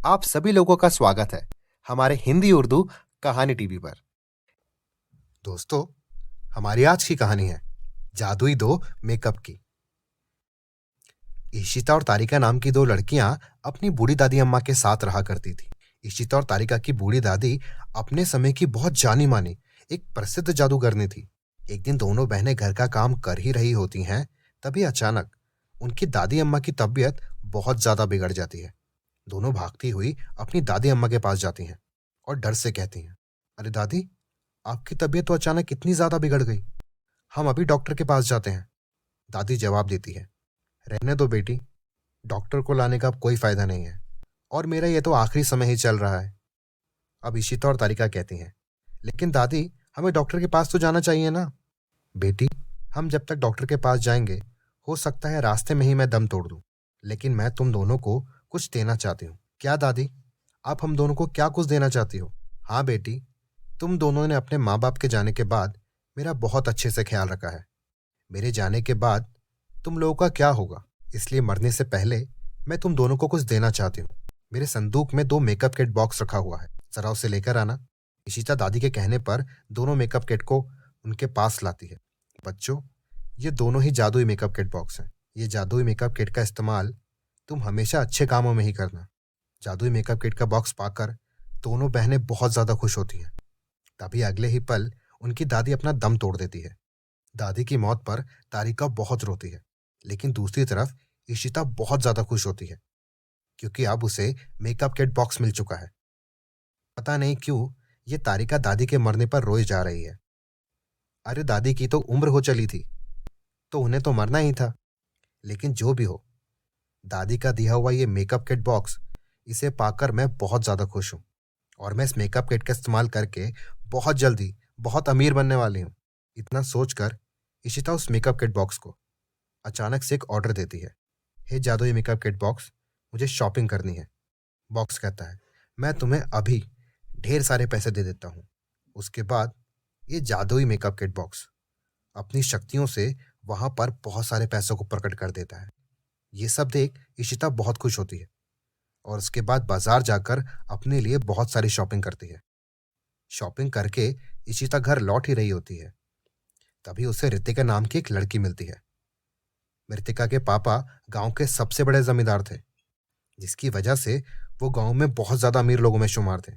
आप सभी लोगों का स्वागत है हमारे हिंदी उर्दू कहानी टीवी पर। दोस्तों, हमारी आज की कहानी है जादुई दो मेकअप की। इशिता और तारिका नाम की दो लड़कियां अपनी बूढ़ी दादी अम्मा के साथ रहा करती थी। इशिता और तारिका की बूढ़ी दादी अपने समय की बहुत जानी मानी एक प्रसिद्ध जादूगरनी थी। एक दिन दोनों बहनें घर का काम कर ही रही होती हैं, तभी अचानक उनकी दादी अम्मा की तबीयत बहुत ज्यादा बिगड़ जाती है। दोनों भागती हुई अपनी दादी अम्मा के पास जाती हैं और डर से कहती हैं, अरे दादी, आपकी तबीयत तो अचानक इतनी ज्यादा बिगड़ गई। हम अभी डॉक्टर के पास जाते हैं। दादी जवाब देती है, रहने दो बेटी, डॉक्टर को लाने का अब कोई फायदा नहीं है और मेरा ये तो आखिरी समय ही चल रहा है। अब इशिता और तारिका कहती हैं, लेकिन दादी, हमें डॉक्टर के पास तो जाना चाहिए ना। बेटी, हम जब तक डॉक्टर के पास जाएंगे, हो सकता है रास्ते में ही मैं दम तोड़ दूं, लेकिन मैं तुम दोनों को कुछ देना चाहती हूँ। क्या दादी, आप हम दोनों को क्या कुछ देना चाहती हो? हाँ बेटी, तुम दोनों ने अपने माँ बाप के जाने के बाद मेरा बहुत अच्छे से ख्याल रखा है। मेरे जाने के बाद तुम लोगों का क्या होगा, इसलिए मरने से पहले मैं तुम दोनों को कुछ देना चाहती हूँ। मेरे संदूक में 2 मेकअप किट बॉक्स रखा हुआ है, जरा उसे लेकर आना। इशिता दादी के कहने पर दोनों मेकअप किट को उनके पास लाती है। बच्चों, ये दोनों ही जादुई मेकअप किट बॉक्स हैं। ये जादुई मेकअप किट का इस्तेमाल तुम हमेशा अच्छे कामों में ही करना। जादुई मेकअप किट का बॉक्स पाकर दोनों बहनें बहुत ज्यादा खुश होती हैं। तभी अगले ही पल उनकी दादी अपना दम तोड़ देती है। दादी की मौत पर तारिका बहुत रोती है, लेकिन दूसरी तरफ इशिता बहुत ज्यादा खुश होती है, क्योंकि अब उसे मेकअप किट बॉक्स मिल चुका है। पता नहीं क्यों ये तारिका दादी के मरने पर रोए जा रही है। अरे दादी की तो उम्र हो चली थी, तो उन्हें तो मरना ही था। लेकिन जो भी हो, दादी का दिया हुआ ये मेकअप किट बॉक्स, इसे पाकर मैं बहुत ज्यादा खुश हूँ और मैं इस मेकअप किट का इस्तेमाल करके बहुत जल्दी बहुत अमीर बनने वाली हूँ। इतना सोचकर इशिता उस मेकअप किट बॉक्स को अचानक से एक ऑर्डर देती है। हे जादुई मेकअप किट बॉक्स, मुझे शॉपिंग करनी है। बॉक्स कहता है, मैं तुम्हें अभी ढेर सारे पैसे दे देता हूँ। उसके बाद ये जादुई मेकअप किट बॉक्स अपनी शक्तियों से वहां पर बहुत सारे पैसों को प्रकट कर देता है। ये सब देख इशिता बहुत खुश होती है और उसके बाद बाजार जाकर अपने लिए बहुत सारी शॉपिंग करती है। शॉपिंग करके इशिता घर लौट ही रही होती है, तभी उसे रितिका नाम की एक लड़की मिलती है। रितिका के पापा गांव के सबसे बड़े जमींदार थे, जिसकी वजह से वो गांव में बहुत ज्यादा अमीर लोगों में शुमार थे।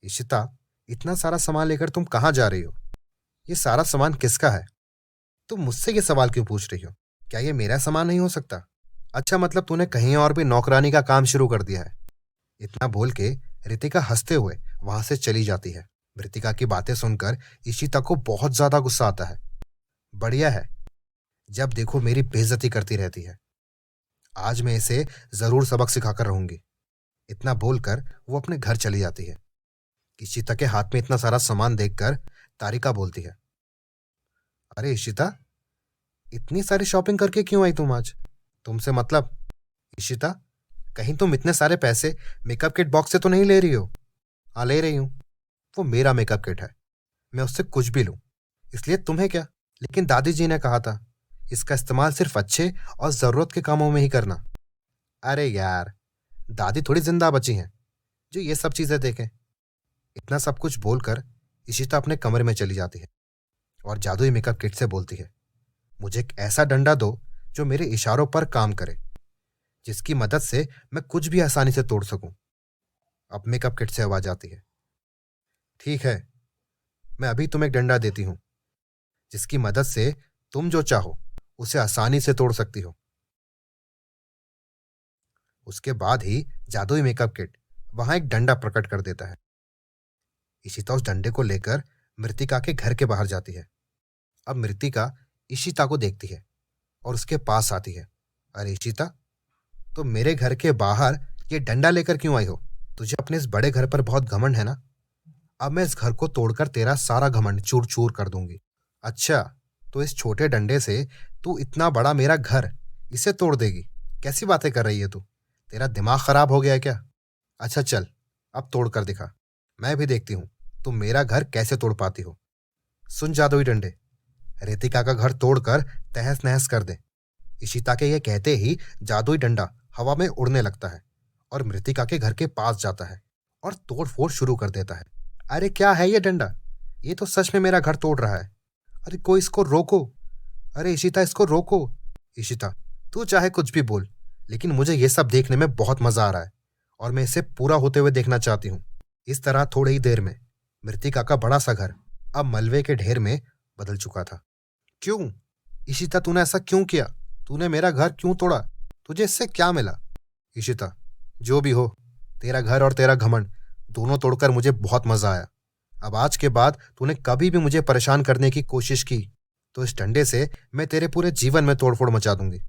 इशिता, इतना सारा सामान लेकर तुम कहाँ जा रही हो? ये सारा सामान किसका है? तुम मुझसे ये सवाल क्यों पूछ रही हो? क्या ये मेरा सामान नहीं हो सकता? अच्छा, मतलब तूने कहीं और भी नौकरानी का काम शुरू कर दिया है? इतना बोल के रितिका हंसते हुए वहां से चली जाती है। रितिका की बातें सुनकर इशिता को बहुत ज्यादा गुस्सा आता है। बढ़िया है, जब देखो मेरी बेइज्जती करती रहती है। आज मैं इसे जरूर सबक सिखाकर रहूंगी। इतना बोलकर वो अपने घर चली जाती है। इशिता के हाथ में इतना सारा सामान देखकर तारिका बोलती है, अरे इशिता, इतनी सारी शॉपिंग करके क्यों आई तुम आज? तुमसे मतलब? इशिता, कहीं तुम इतने सारे पैसे मेकअप किट बॉक्स से तो नहीं ले रही हो? हाँ, ले रही हूँ। वो मेरा मेकअप किट है, मैं उससे कुछ भी लूं, इसलिए तुम्हें क्या? लेकिन दादी जी ने कहा था इसका इस्तेमाल सिर्फ अच्छे और जरूरत के कामों में ही करना। अरे यार, दादी थोड़ी जिंदा बची हैं जो ये सब चीजें देखें। इतना सब कुछ बोलकर इशिता अपने कमरे में चली जाती है और जादुई मेकअप किट से बोलती है, मुझे एक ऐसा डंडा दो जो मेरे इशारों पर काम करे, जिसकी मदद से मैं कुछ भी आसानी से तोड़ सकूं। अब मेकअप किट से आवाज आती है, ठीक है, मैं अभी तुम्हें एक डंडा देती हूं, जिसकी मदद से तुम जो चाहो उसे आसानी से तोड़ सकती हो। उसके बाद ही जादुई मेकअप किट वहां एक डंडा प्रकट कर देता है। इशिता उस डंडे को लेकर मृतिका के घर के बाहर जाती है। अब मृतिका इशिता को देखती है और उसके पास आती है। अरे इशिता, तो मेरे घर के बाहर ये डंडा लेकर क्यों आई हो? तुझे अपने इस बड़े घर पर बहुत घमंड है ना? अब मैं इस घर को तोड़कर तेरा सारा घमंड चूर चूर कर दूंगी। अच्छा, तो इस छोटे डंडे से तू इतना बड़ा मेरा घर इसे तोड़ देगी? कैसी बातें कर रही है तू? तेरा दिमाग खराब हो गया है क्या? अच्छा चल, अब तोड़ कर दिखा, मैं भी देखती हूँ तुम मेरा घर कैसे तोड़ पाती हो। सुन जादुई डंडे, रितिका का घर तोड़कर तहस नहस कर दे। इशिता के ये कहते ही जादुई डंडा हवा में उड़ने लगता है और मृतिका के घर के पास जाता है और तोड़-फोड़ शुरू कर देता है। अरे क्या है ये डंडा? ये तो सच में मेरा घर तोड़ रहा है। अरे कोई इसको रोको। अरे इशिता, इसको रोको। इशिता, तू चाहे कुछ भी बोल, लेकिन मुझे ये सब देखने में बहुत मजा आ रहा है और मैं इसे पूरा होते हुए देखना चाहती हूँ। इस तरह थोड़ी ही देर में मृतिका का बड़ा सा घर अब मलबे के ढेर में बदल चुका था। क्यों इशिता, तूने ऐसा क्यों किया? तूने मेरा घर क्यों तोड़ा? तुझे इससे क्या मिला? इशिता, जो भी हो, तेरा घर और तेरा घमंड दोनों तोड़कर मुझे बहुत मजा आया। अब आज के बाद तूने कभी भी मुझे परेशान करने की कोशिश की तो इस डंडे से मैं तेरे पूरे जीवन में तोड़फोड़ मचा दूंगी।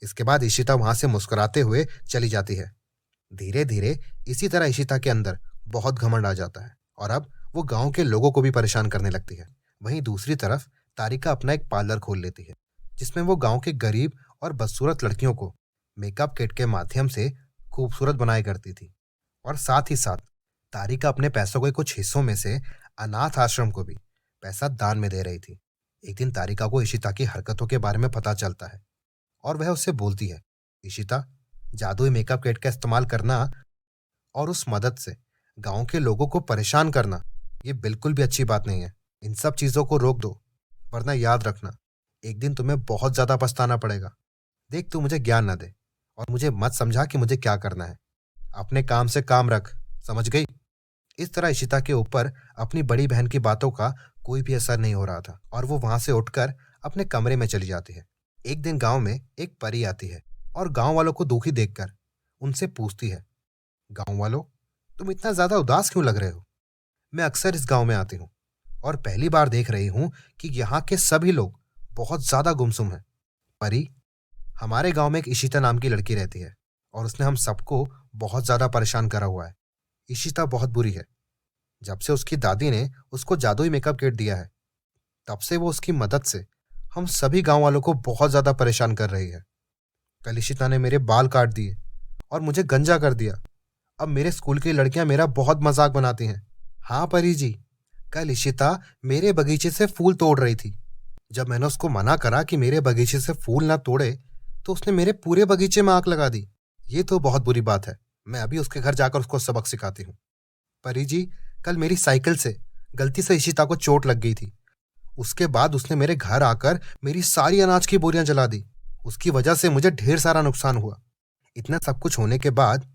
इसके बाद इशिता वहां से मुस्कुराते हुए चली जाती है। धीरे धीरे इसी तरह इशिता के अंदर बहुत घमंड आ जाता है और अब वो गांव के लोगों को भी परेशान करने लगती है। वहीं दूसरी तरफ तारिका अपना एक पार्लर खोल लेती है जिसमें वो गांव के गरीब और बदसूरत लड़कियों को मेकअप किट के माध्यम से खूबसूरत बनाया करती थी और साथ ही साथ तारिका अपने पैसों के कुछ हिस्सों में से अनाथ आश्रम को भी पैसा दान में दे रही थी। एक दिन तारिका को इशिता की हरकतों के बारे में पता चलता है और वह उससे बोलती है, इशिता, जादुई मेकअप किट का इस्तेमाल करना और उस मदद से गांव के लोगों को परेशान करना ये बिल्कुल भी अच्छी बात नहीं है। इन सब चीजों को रोक दो, वरना याद रखना एक दिन तुम्हें बहुत ज्यादा पछताना पड़ेगा। देख, तू मुझे ज्ञान न दे और मुझे मत समझा कि मुझे क्या करना है। अपने काम से काम रख, समझ गई? इस तरह इशिता के ऊपर अपनी बड़ी बहन की बातों का कोई भी असर नहीं हो रहा था और वो वहां से उठकर अपने कमरे में चली जाती है। एक दिन गांव में एक परी आती है और गांव वालों को दुखी देखकर उनसे पूछती है, गांव वालों, तुम इतना ज्यादा उदास क्यों लग रहे हो? मैं अक्सर इस गांव में आती हूँ और पहली बार देख रही हूँ कि यहाँ के सभी लोग बहुत ज्यादा गुमसुम हैं। परी, हमारे गांव में एक इशिता नाम की लड़की रहती है और उसने हम सबको बहुत ज्यादा परेशान करा हुआ है। इशिता बहुत बुरी है। जब से उसकी दादी ने उसको जादुई मेकअप किट दिया है, तब से वो उसकी मदद से हम सभी गांव वालों को बहुत ज्यादा परेशान कर रही है। कल इशिता ने मेरे बाल काट दिए और मुझे गंजा कर दिया। अब मेरे स्कूल की लड़कियां मेरा बहुत मजाक बनाती हैं। हाँ परी जी, कल इशिता मेरे बगीचे से फूल तोड़ रही थी। जब मैंने उसको मना करा कि मेरे बगीचे से फूल ना तोड़े तो उसने मेरे पूरे बगीचे में आग लगा दी। ये तो बहुत बुरी बात है। मैं अभी उसके घर जाकर उसको सबक सिखाती हूँ। परी जी, कल मेरी साइकिल से गलती से इशिता को चोट लग गई थी। उसके बाद उसने मेरे घर आकर मेरी सारी अनाज की बोरियां जला दी। उसकी वजह से मुझे ढेर सारा नुकसान हुआ। इतना सब कुछ होने के बाद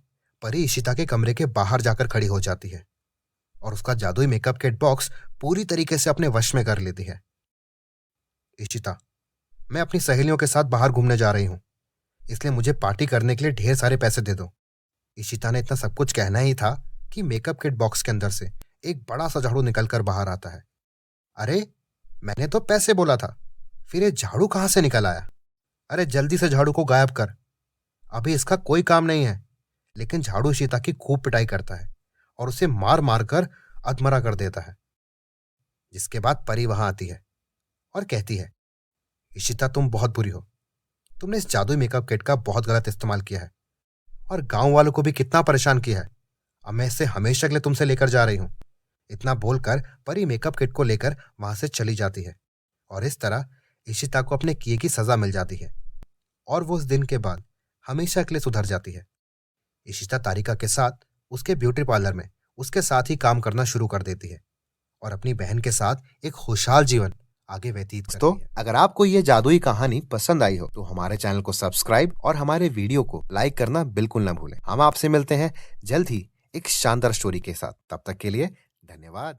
परी इशिता के कमरे के बाहर जाकर खड़ी हो जाती है और उसका जादुई मेकअप किट बॉक्स पूरी तरीके से अपने वश में कर लेती है। इशिता, मैं अपनी सहेलियों के साथ बाहर घूमने जा रही हूँ, इसलिए मुझे पार्टी करने के लिए ढेर सारे पैसे दे दो। इशिता ने इतना सब कुछ कहना ही था कि मेकअप किट बॉक्स के अंदर से एक बड़ा सा झाड़ू निकलकर बाहर आता है। अरे, मैंने तो पैसे बोला था, फिर ये झाड़ू कहां से निकल आया? अरे जल्दी से झाड़ू को गायब कर, अभी इसका कोई काम नहीं है। लेकिन झाड़ू इशिता की खूब पिटाई करता है और उसे मार मार कर अधमरा कर देता है। जिसके बाद परी वहां आती है और कहती है, इशिता, तुम बहुत बुरी हो। तुमने इस जादुई मेकअप किट का बहुत गलत इस्तेमाल किया है और गांव वालों को भी कितना परेशान किया है। अब मैं इसे हमेशा के लिए तुमसे लेकर जा रही हूँ। इतना बोलकर परी मेकअप किट को लेकर वहां से चली जाती है और इस तरह इशिता को अपने किए की सजा मिल जाती है और वो उस दिन के बाद हमेशा के लिए सुधर जाती है। इशिता तारिका के साथ उसके ब्यूटी पार्लर में उसके साथ ही काम करना शुरू कर देती है और अपनी बहन के साथ एक खुशहाल जीवन आगे व्यतीत करती है। अगर आपको ये जादुई कहानी पसंद आई हो तो हमारे चैनल को सब्सक्राइब और हमारे वीडियो को लाइक करना बिल्कुल न भूलें। हम आपसे मिलते हैं जल्द ही एक शानदार स्टोरी के साथ। तब तक के लिए धन्यवाद।